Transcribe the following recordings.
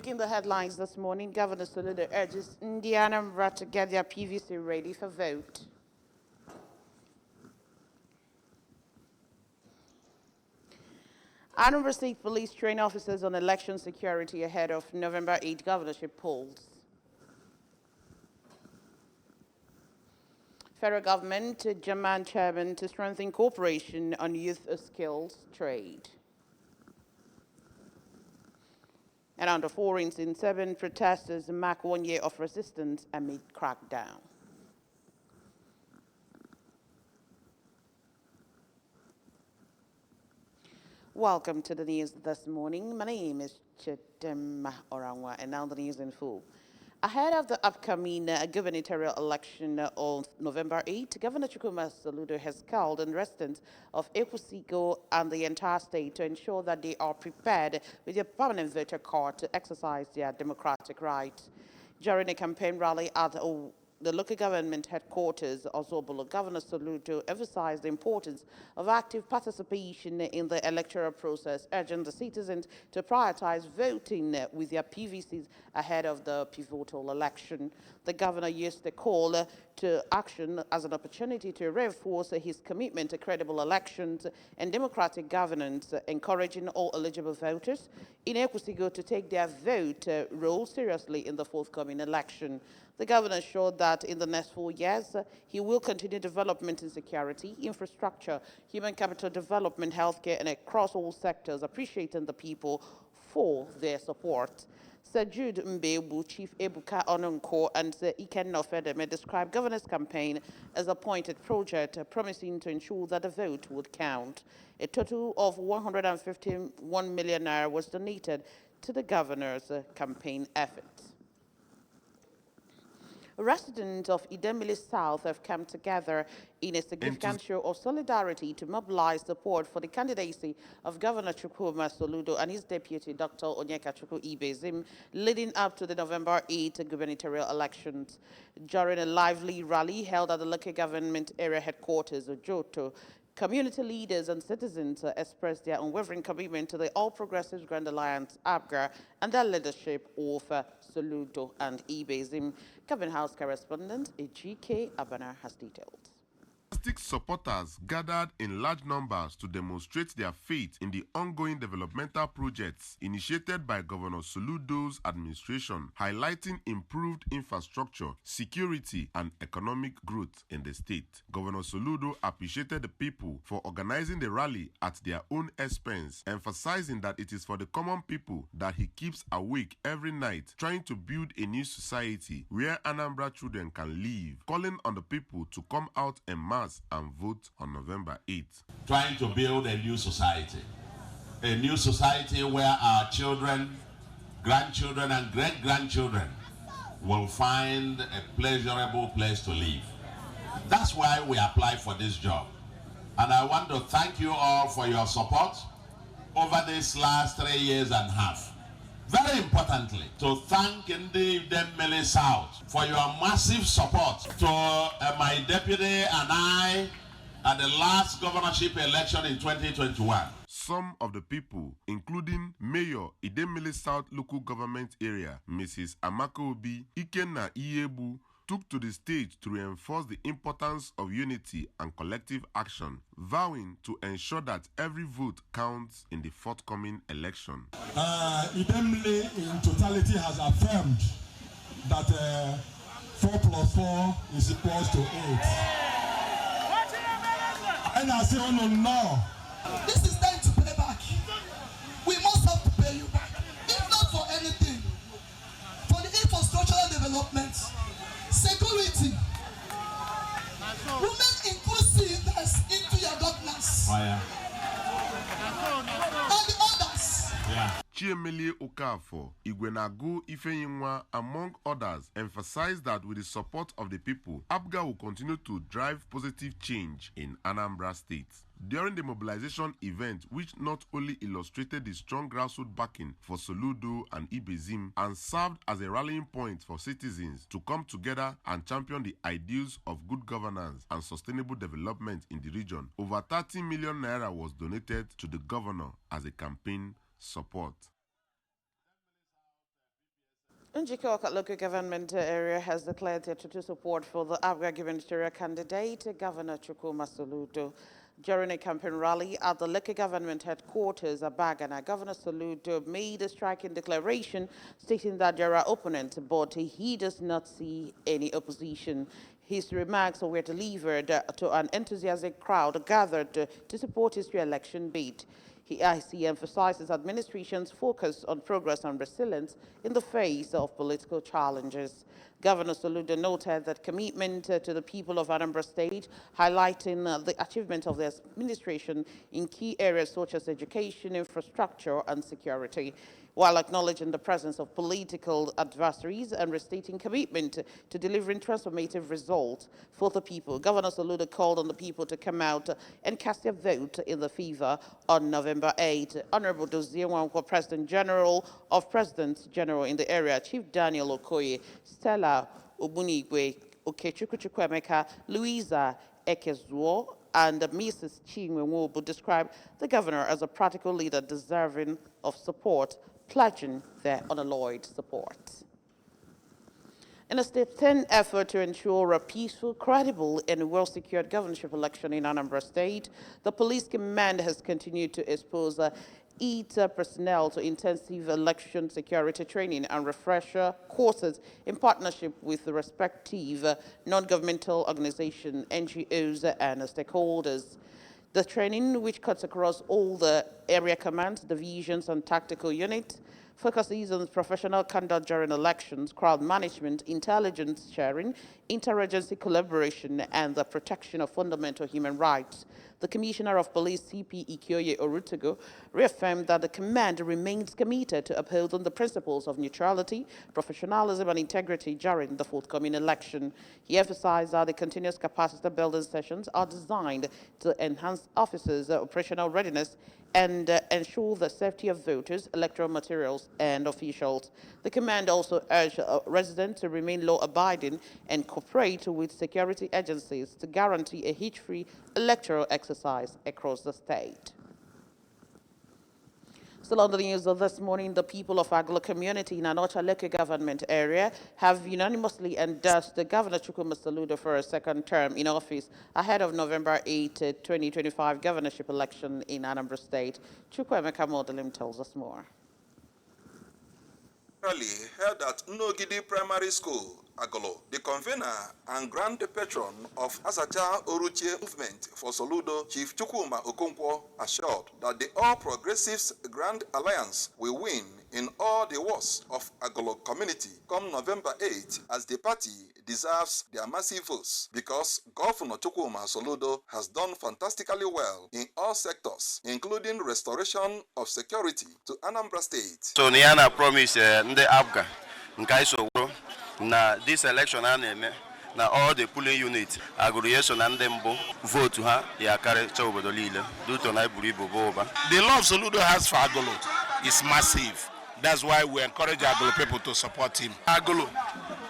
Making the headlines this morning, Governor Soludo urges Anambra to get their PVC ready for vote. Anambra State Police train officers on election security ahead of November 8 governorship polls. Federal government German chairman to strengthen cooperation on youth skills trade. And under foreign in 7 protesters mark 1 year of resistance amid crackdown. Welcome to the news this morning. My name is Chidema Orangwa, and now the news in full. Ahead of the upcoming gubernatorial election on November 8, Governor Chukwuma Soludo has called on residents of Ekwusigo and the entire state to ensure that they are prepared with their permanent voter card to exercise their democratic rights. During a campaign rally at the local government headquarters, Ozobolo, Governor Soludo emphasized the importance of active participation in the electoral process, urging the citizens to prioritize voting with their PVCs ahead of the pivotal election. The governor used the call to action as an opportunity to reinforce his commitment to credible elections and democratic governance, encouraging all eligible voters in Ekwusigo to take their vote role seriously in the forthcoming election. The governor assured that in the next 4 years, he will continue development in security, infrastructure, human capital development, healthcare, and across all sectors, appreciating the people for their support. Sir Jude Mbebu, Chief Ebuka Onunko, and Sir Iken Nofedeme described governor's campaign as a pointed project, promising to ensure that the vote would count. A total of 151 million naira was donated to the governor's campaign efforts. Residents of Idemili South have come together in a significant show of solidarity to mobilize support for the candidacy of Governor Chukwuma Soludo and his deputy, Dr. Onyeka Chukwu Ibezim, leading up to the November 8 gubernatorial elections. During a lively rally held at the local government area headquarters of Joto, community leaders and citizens expressed their unwavering commitment to the All Progressives Grand Alliance, ABGA, and their leadership of Soludo and Ibezim. Government House correspondent Ejike Abana has details. Supporters gathered in large numbers to demonstrate their faith in the ongoing developmental projects initiated by Governor Soludo's administration, highlighting improved infrastructure, security, and economic growth in the state. Governor Soludo appreciated the people for organizing the rally at their own expense, emphasizing that it is for the common people that he keeps awake every night, trying to build a new society where Anambra children can live, calling on the people to come out en masse and vote on November 8th. Trying to build a new society where our children, grandchildren, and great-grandchildren will find a pleasurable place to live. That's why we applied for this job. And I want to thank you all for your support over this last 3 years and a half. Very importantly, to thank Ndi Idemili South for your massive support to my deputy and I at the last governorship election in 2021. Some of the people, including Mayor Idemili South Local Government Area, Mrs. Amaka Obi, Ikenna Iyebu, took to the stage to reinforce the importance of unity and collective action, vowing to ensure that every vote counts in the forthcoming election. Idemili in totality has affirmed that 4 plus 4 is equals to 8. And I say, oh no, this is time to pay back. We must have to pay you back. If not for anything, for the infrastructural development, security, women inclusiveness into your governance, and the others. Chiemele Okafor, Igwenago Ifeyinwa, among others, emphasized that with the support of the people, ABGA will continue to drive positive change in Anambra State. During the mobilization event, which not only illustrated the strong grassroots backing for Soludo and Ibezim and served as a rallying point for citizens to come together and champion the ideals of good governance and sustainable development in the region, over 30 million naira was donated to the governor as a campaign support. Njikoka local government area has declared their total support for the Abga gubernatorial candidate, Governor Chukwuma Soludo. During a campaign rally at the local government headquarters at Bagana, Governor Soludo made a striking declaration stating that there are opponents, but he does not see any opposition. His remarks were delivered to an enthusiastic crowd gathered to support his re-election bid. He emphasizes administration's focus on progress and resilience in the face of political challenges. Governor Soludo noted that commitment to the people of Anambra State, highlighting the achievement of the administration in key areas such as education, infrastructure, and security, while acknowledging the presence of political adversaries and restating commitment to delivering transformative results for the people. Governor Soludo called on the people to come out and cast their vote in the favor on November 8. Honorable Dozie Nwankwo, President General of Presidents General in the area, Chief Daniel Okoye, Stella Obunigwe, Okechukwu Chukwuemeka, Louisa Ekezuo, and Mrs. Chinwe Nwobu described the governor as a practical leader deserving of support, pledging their unalloyed support. In a sustained effort to ensure a peaceful, credible, and well-secured governorship election in Anambra State, the police command has continued to expose its personnel to intensive election security training and refresher courses in partnership with the respective non-governmental organizations, NGOs, and stakeholders. The training, which cuts across all the area commands, divisions, and tactical units, focuses on professional conduct during elections, crowd management, intelligence sharing, interagency collaboration, and the protection of fundamental human rights. The Commissioner of Police, CP Ikyoye Orutogo, reaffirmed that the command remains committed to upholding the principles of neutrality, professionalism, and integrity during the forthcoming election. He emphasized that the continuous capacity building sessions are designed to enhance officers' operational readiness and ensure the safety of voters, electoral materials, and officials. The command also urged residents to remain law-abiding and cooperate with security agencies to guarantee a hitch-free electoral exercise across the state. Still on the news of this morning, the people of Aglo community in Anocha local government area have unanimously endorsed the Governor Chukwuma Soludo for a second term in office ahead of November 8, 2025 governorship election in Anambra State. Chukwuemeka Modelim tells us more. Rally held at Nnogidi Primary School, Agolo, the convener and grand patron of Asacha Oruchie movement for Soludo, Chief Chukwuma Okonkwo, assured that the All Progressives Grand Alliance will win in all the wards of Agolo community come November 8, as the party deserves their massive votes because Governor Chukwuma Soludo has done fantastically well in all sectors, including restoration of security to Anambra State. So Niana promise the Abga Nkaiso na this election na all the polling units aggregation and them vote to her ya carry chobodo lile due to na buribo boba. The love Soludo has for Agolo is massive. That's why we encourage Agolo people to support him. Agolo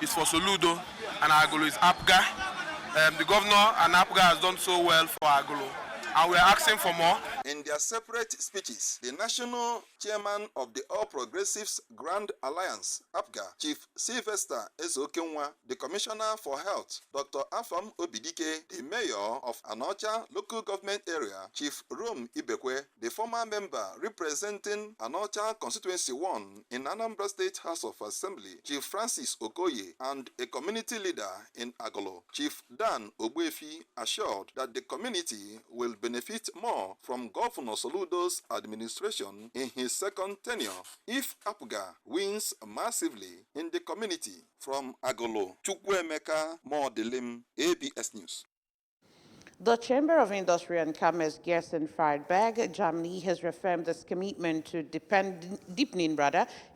is for Soludo and Agolo is APGA. The governor and APGA has done so well for Agolo, and we are asking for more. In their separate speeches, the national chairman of the All Progressives Grand Alliance, APGA, Chief Sylvester Ezokenwa, the Commissioner for Health, Dr. Afam Obidike, the Mayor of Anocha Local Government Area, Chief Rom Ibekwe, the former member representing Anocha Constituency 1 in Anambra State House of Assembly, Chief Francis Okoye, and a community leader in Agolo, Chief Dan Ogbuefi, assured that the community will benefit more from Governor Soludo's administration in his second tenure if APGA wins massively in the community. From Agolo, Chukwuemeka Modelim, ABS News. The Chamber of Industry and Commerce Gerson Friedberg, Germany, has reaffirmed its commitment to deepening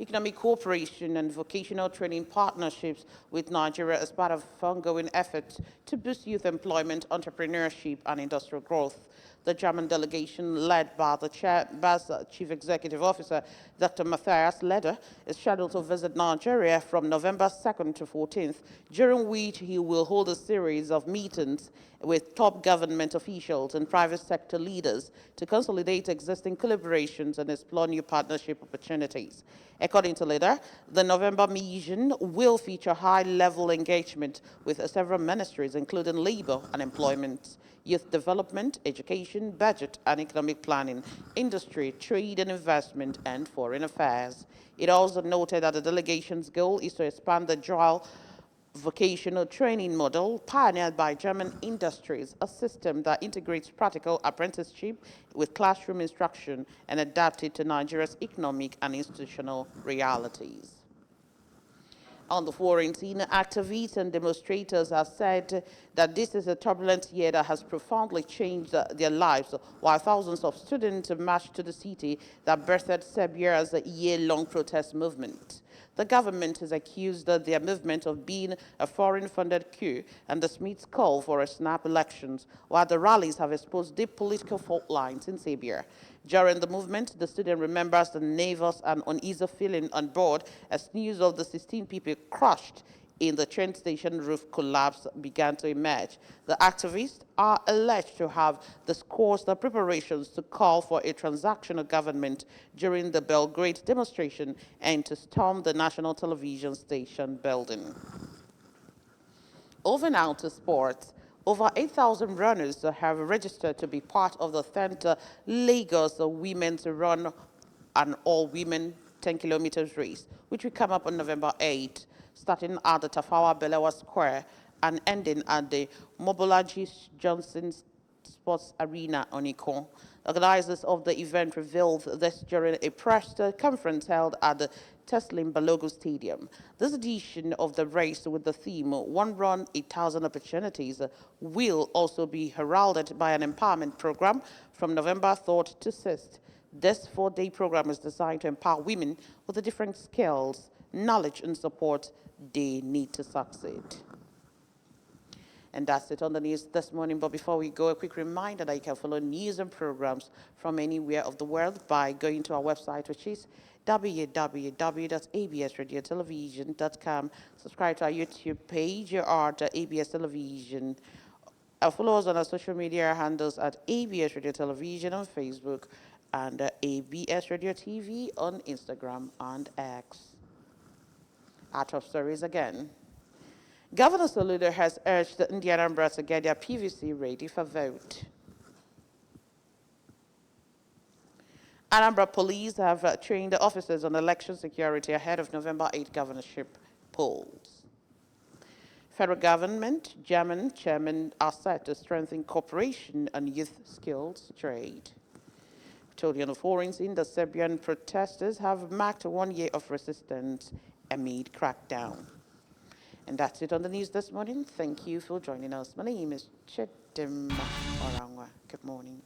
economic cooperation and vocational training partnerships with Nigeria as part of ongoing efforts to boost youth employment, entrepreneurship, and industrial growth. The German delegation, led by the Chief Executive Officer, Dr. Matthias Leder, is scheduled to visit Nigeria from November 2nd to 14th, during which he will hold a series of meetings with top government officials and private sector leaders to consolidate existing collaborations and explore new partnership opportunities. According to Leder, the November mission will feature high-level engagement with several ministries, including labor and employment, youth development, education, budget and economic planning, industry, trade and investment, and foreign affairs. It also noted that the delegation's goal is to expand the dual vocational training model pioneered by German industries, a system that integrates practical apprenticeship with classroom instruction and adapted to Nigeria's economic and institutional realities. On the foreign scene, activists and demonstrators have said that this is a turbulent year that has profoundly changed their lives, while thousands of students marched to the city that birthed Serbia's year-long protest movement. The government has accused their movement of being a foreign-funded coup and the Smiths' call for a snap elections, while the rallies have exposed deep political fault lines in Serbia. During the movement, the student remembers the nervous and uneasy feeling on board as news of the 16 people crushed in the train station roof collapse began to emerge. The activists are alleged to have discoursed the preparations to call for a transactional government during the Belgrade demonstration and to storm the national television station building. Over now to sports. Over 8,000 runners have registered to be part of the 10th Lagos Women's Run, an all-women 10 kilometers race, which will come up on November 8, starting at the Tafawa Balewa Square and ending at the Mobolaji Johnson Sports Arena on Iko. Organizers of the event revealed this during a press conference held at the Teslim Balogun Stadium. This edition of the race with the theme, One Run, 8,000 Opportunities, will also be heralded by an empowerment program from November 3rd to 6th. This 4-day program is designed to empower women with the different skills, knowledge, and support they need to succeed. And that's it on the news this morning. But before we go, a quick reminder that you can follow news and programs from anywhere of the world by going to our website, which is www.absradiotelevision.com. Subscribe to our YouTube page or to ABS Television. Follow us on our social media handles at ABS Radio Television on Facebook and ABS Radio TV on Instagram and X. Our top stories again. Governor Soludo has urged the Anambra to get their PVC ready for vote. Anambra police have trained the officers on election security ahead of November 8 governorship polls. Federal government, German chairman are set to strengthen cooperation and youth skills trade. Told you on the foreign scene, the Serbian protesters have marked 1 year of resistance amid crackdown. And that's it on the news this morning. Thank you for joining us. My name is Chidima Orangwa. Good morning.